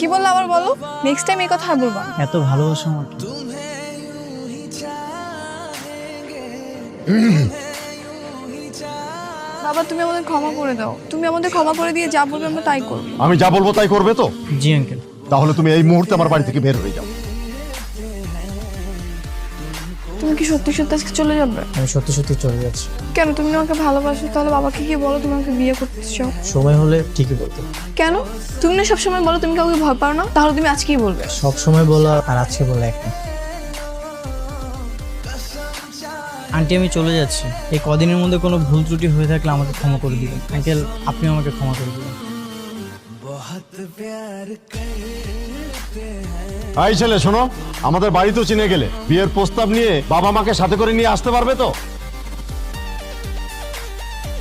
কি বললো আবার বলো, নেক্সট টাইম এই কথা আর বলবা না। এত ভালোবাসো আমাকে। বাবা তুমি আমাদের ক্ষমা করে দাও, তুমি আমাদের ক্ষমা করে দিয়ে যা বলবে আমরা তাই করবো। আমি যা বলবো তাই করবে তো? জি আঙ্কেল। তাহলে তুমি এই মুহূর্তে আমার বাড়ি থেকে বের হয়ে যাও। তুমি কি সত্যি সত্যি আজকে চলে যাবে? আমি সত্যি সত্যি চলে যাচ্ছি। কেন? তুমি না আমাকে ভালোবাসো, তাহলে বাবাকে কি বলো তুমি আমাকে বিয়ে করতে চাও? সময় হলে ঠিকই বলতে। কেন? তুমি না সবসময় বলো তুমি কাউকে ভয় পাও না, তাহলে তুমি আজকেই বলবে। সব সময় বলা আর আজকে বলা এক না। আন্টি আমি চলে যাচ্ছি, এই কদিনের মধ্যে কোনো ভুল ত্রুটি হয়ে থাকলে আমাকে ক্ষমা করে দিবেন। আঙ্কেল আপনিও আমাকে ক্ষমা করে দিবেন। এই ছেলে শোনো, আমাদের বাড়ি তো চিনে গেলে, বিয়ের প্রস্তাব নিয়ে বাবা মাকে সাথে করে নিয়ে আসতে পারবে তো?